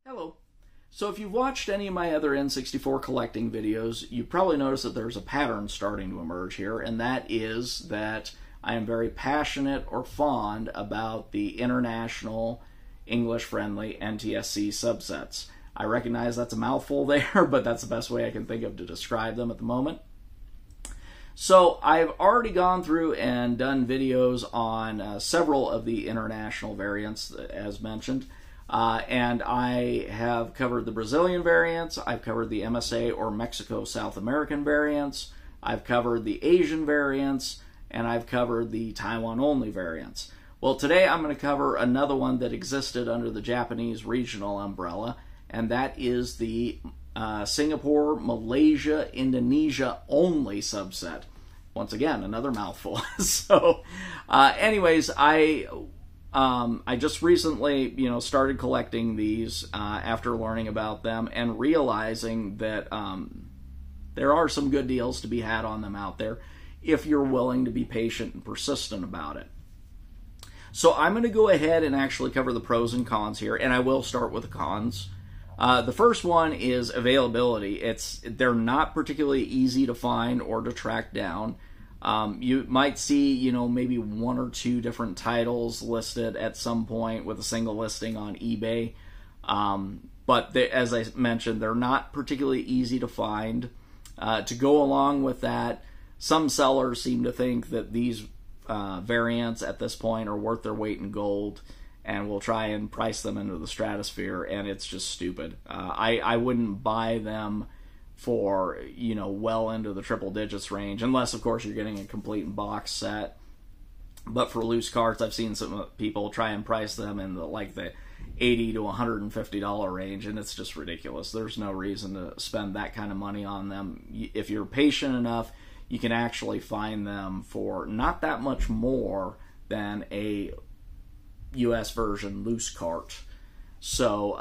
Hello. So if you've watched any of my other N64 collecting videos, you've probably noticed that there's a pattern starting to emerge here, and that is that I am very passionate or fond about the international English-friendly NTSC subsets. I recognize that's a mouthful there, but that's the best way I can think of to describe them at the moment. So I've already gone through and done videos on several of the international variants, as mentioned. And I have covered the Brazilian variants, I've covered the MSA or Mexico South American variants, I've covered the Asian variants, and I've covered the Taiwan-only variants. Well, today I'm going to cover another one that existed under the Japanese regional umbrella, and that is the Singapore, Malaysia, Indonesia only subset. Once again, another mouthful. So, anyways, I just recently, started collecting these after learning about them and realizing that there are some good deals to be had on them out there if you're willing to be patient and persistent about it. So I'm going to go ahead and actually cover the pros and cons here, and I will start with the cons. The first one is availability. They're not particularly easy to find or to track down. You might see, maybe one or two different titles listed at some point with a single listing on eBay. But as I mentioned, they're not particularly easy to find. To go along with that, some sellers seem to think that these variants at this point are worth their weight in gold and will try and price them into the stratosphere, and it's just stupid. I wouldn't buy them for, well into the triple digits range, unless, of course, you're getting a complete box set. But for loose carts, I've seen some people try and price them in the $80 to $150 range, and it's just ridiculous. There's no reason to spend that kind of money on them. If you're patient enough, you can actually find them for not that much more than a US version loose cart. So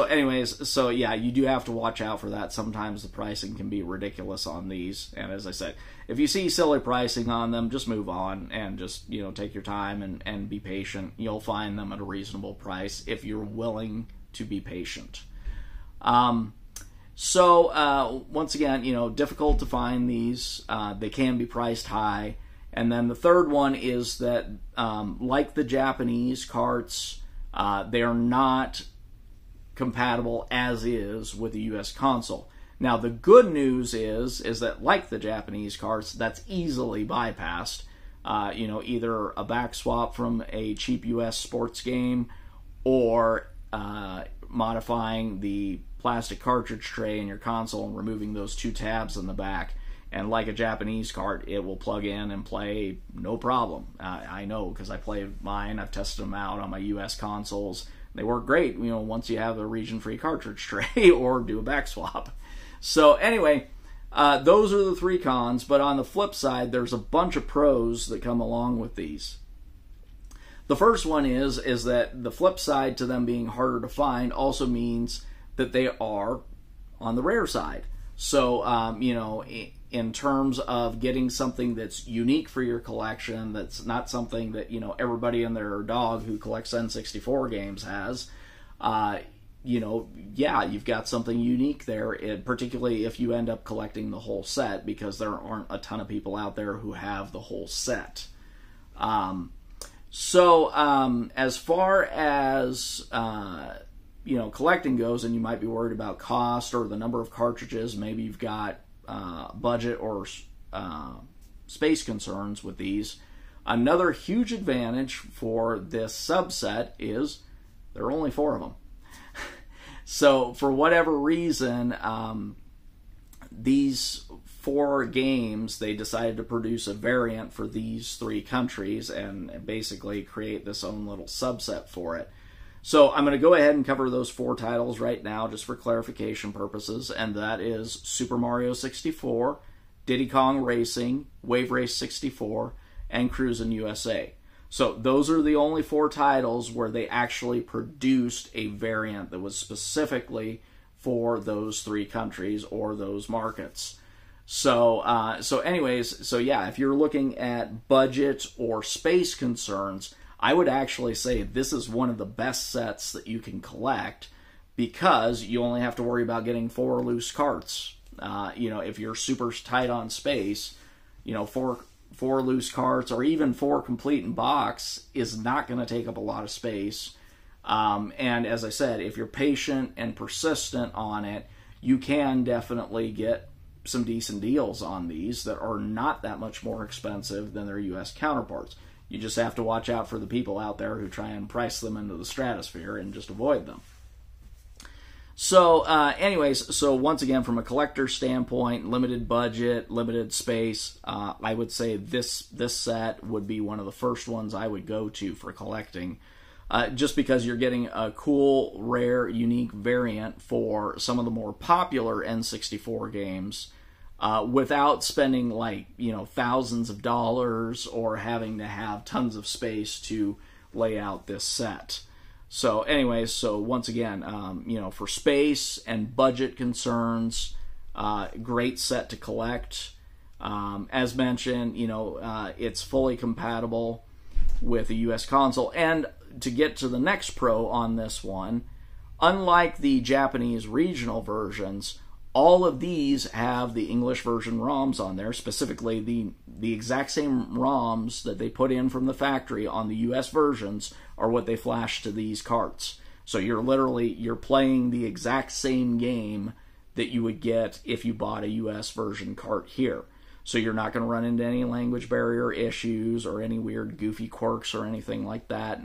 anyways, yeah, you do have to watch out for that. Sometimes the pricing can be ridiculous on these, and as I said, if you see silly pricing on them, just move on and just, take your time and be patient. You'll find them at a reasonable price if you're willing to be patient. Once again, difficult to find these. They can be priced high. And then the third one is that, like the Japanese carts, they are not compatible as is with the US console. Now, the good news is that, like the Japanese carts, that's easily bypassed. Either a back swap from a cheap US sports game or modifying the plastic cartridge tray in your console and removing those two tabs in the back. And like a Japanese cart, it will plug in and play no problem. I know, because I play mine. I've tested them out on my US consoles. They work great, once you have a region-free cartridge tray or do a back swap. So anyway, those are the three cons. But on the flip side, there's a bunch of pros that come along with these. The first one is that the flip side to them being harder to find also means that they are on the rare side. So, in terms of getting something that's unique for your collection, that's not something that, everybody and their dog who collects N64 games has, yeah, you've got something unique there, particularly if you end up collecting the whole set, because there aren't a ton of people out there who have the whole set. As far as collecting goes, and you might be worried about cost or the number of cartridges, maybe you've got budget or space concerns with these. Another huge advantage for this subset is there are only 4 of them. So for whatever reason, these 4 games, they decided to produce a variant for these 3 countries and basically create this own little subset for it. So I'm going to go ahead and cover those 4 titles right now just for clarification purposes, and that is Super Mario 64, Diddy Kong Racing, Wave Race 64, and Cruisin' USA. So those are the only 4 titles where they actually produced a variant that was specifically for those 3 countries or those markets. So yeah, if you're looking at budget or space concerns, I would actually say this is one of the best sets that you can collect because you only have to worry about getting 4 loose carts. If you're super tight on space, 4 loose carts or even 4 complete in box is not going to take up a lot of space. And as I said, if you're patient and persistent on it, you can definitely get some decent deals on these that are not that much more expensive than their U.S. counterparts. You just have to watch out for the people out there who try and price them into the stratosphere and just avoid them. So so once again, from a collector standpoint, limited budget, limited space, I would say this set would be one of the first ones I would go to for collecting, just because you're getting a cool, rare, unique variant for some of the more popular N64 games, without spending thousands of dollars or having to have tons of space to lay out this set. So anyways, so once again, for space and budget concerns, great set to collect. As mentioned, it's fully compatible with a US console. And to get to the next pro on this one, unlike the Japanese regional versions, all of these have the English version ROMs on there, specifically the exact same ROMs that they put in from the factory on the US versions are what they flash to these carts. So you're playing the exact same game that you would get if you bought a US version cart here. So you're not going to run into any language barrier issues or any weird goofy quirks or anything like that.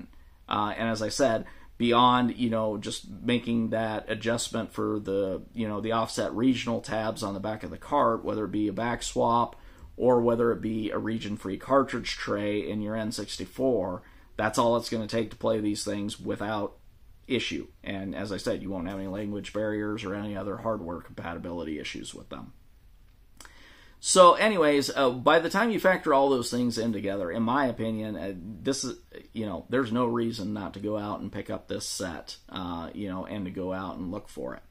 And as I said, beyond, just making that adjustment for the offset regional tabs on the back of the cart, whether it be a back swap or whether it be a region-free cartridge tray in your N64, that's all it's going to take to play these things without issue. And as I said, you won't have any language barriers or any other hardware compatibility issues with them. So anyways, by the time you factor all those things in together, in my opinion, this is, there's no reason not to go out and pick up this set, and to go out and look for it.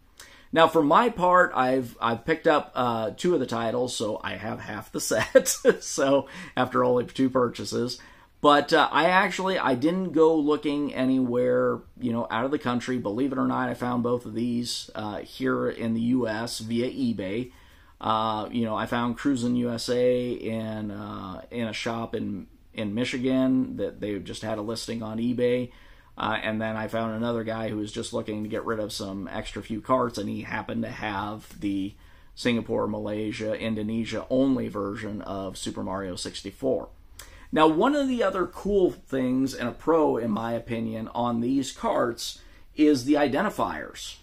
Now, for my part, I've picked up 2 of the titles, so I have half the set. So after only 2 purchases, but I didn't go looking anywhere, out of the country. Believe it or not, I found both of these here in the U.S. via eBay. I found Cruisin' USA in a shop in Michigan that they just had a listing on eBay. And then I found another guy who was just looking to get rid of some extra few carts, and he happened to have the Singapore, Malaysia, Indonesia only version of Super Mario 64. Now, one of the other cool things and a pro, in my opinion, on these carts is the identifiers.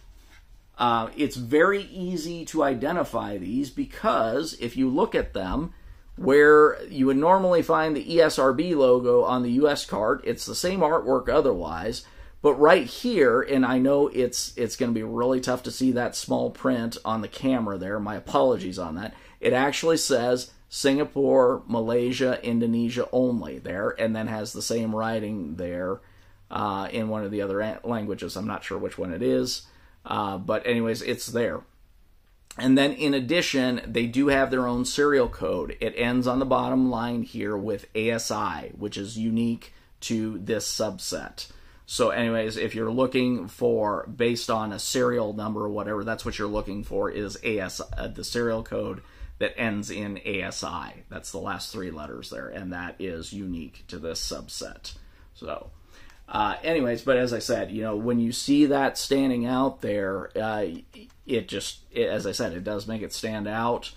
It's very easy to identify these because if you look at them, where you would normally find the ESRB logo on the US cart, it's the same artwork otherwise, but right here, and I know it's going to be really tough to see that small print on the camera there, my apologies on that, it actually says Singapore, Malaysia, Indonesia only there, and then has the same writing there in one of the other languages. I'm not sure which one it is. But anyways, it's there. And then in addition, they do have their own serial code. It ends on the bottom line here with ASI, which is unique to this subset. So anyways, if you're looking for, based on a serial number or whatever, that's what you're looking for, is ASI, the serial code that ends in ASI. That's the last 3 letters there, and that is unique to this subset. So anyways, but as I said, when you see that standing out there, as I said, it does make it stand out.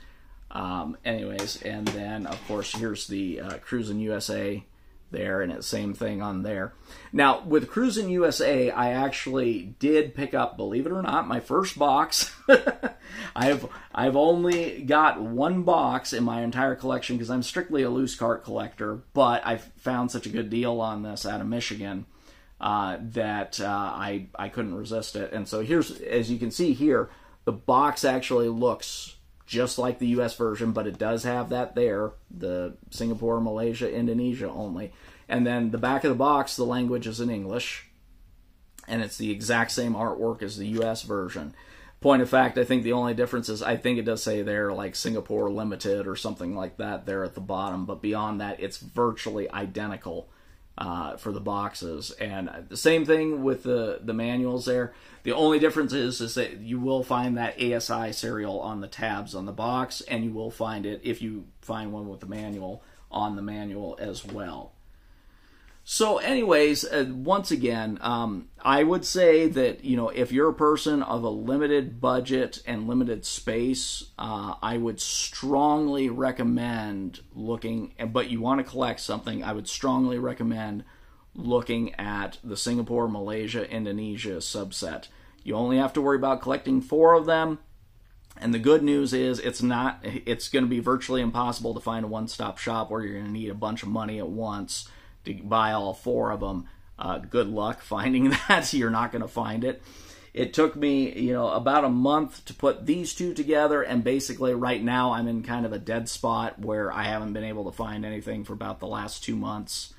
Anyways, and then, of course, here's the Cruisin' USA there, and it's same thing on there. Now, with Cruisin' USA, I actually did pick up, believe it or not, my first box. I've only got 1 box in my entire collection because I'm strictly a loose cart collector, but I found such a good deal on this out of Michigan that I couldn't resist it. And so here's, as you can see here, the box actually looks just like the US version, but it does have that there, the Singapore, Malaysia, Indonesia only. And then the back of the box, the language is in English, and it's the exact same artwork as the US version. Point of fact, I think the only difference is I think it does say there like Singapore Limited or something like that there at the bottom, but beyond that, it's virtually identical for the boxes. And the same thing with the manuals there. The only difference is that you will find that ASI serial on the tabs on the box, and you will find it, if you find one with the manual, on the manual as well. So anyways, once again, I would say that, you know, if you're a person of a limited budget and limited space, I would strongly recommend looking, but you want to collect something, I would strongly recommend looking at the Singapore, Malaysia, Indonesia subset. You only have to worry about collecting 4 of them. And the good news is it's going to be virtually impossible to find a one-stop shop where you're going to need a bunch of money at once to buy all 4 of them. Good luck finding that. You're not going to find it. It took me, you know, about a month to put these 2 together, and basically right now I'm in kind of a dead spot where I haven't been able to find anything for about the last 2 months.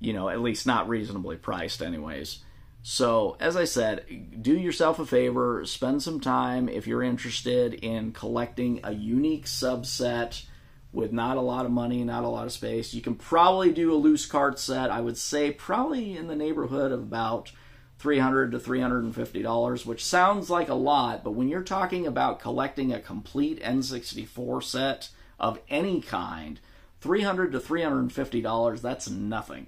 You know, at least not reasonably priced anyways. So, as I said, do yourself a favor, spend some time if you're interested in collecting a unique subset with not a lot of money, not a lot of space. You can probably do a loose cart set. I would say probably in the neighborhood of about $300 to $350, which sounds like a lot, but when you're talking about collecting a complete N64 set of any kind, $300 to $350, that's nothing.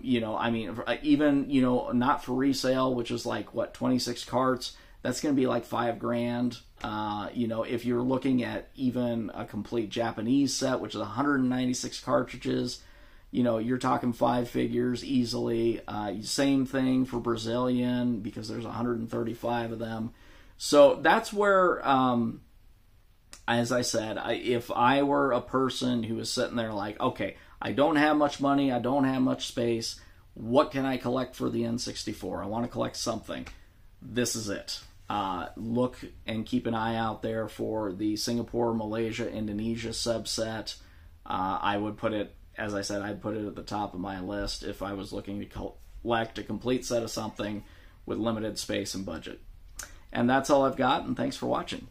You know, I mean, even, you know, not for resale, which is like, what, 26 carts, that's going to be like $5,000. You know, if you're looking at even a complete Japanese set, which is 196 cartridges, you know, you're talking 5 figures easily. Same thing for Brazilian, because there's 135 of them. So that's where, as I said, if I were a person who was sitting there like, okay, I don't have much money, I don't have much space, what can I collect for the N64? I want to collect something. This is it. Look and keep an eye out there for the Singapore, Malaysia, Indonesia subset. I would put it, as I said, I'd put it at the top of my list if I was looking to collect a complete set of something with limited space and budget. And that's all I've got, and thanks for watching.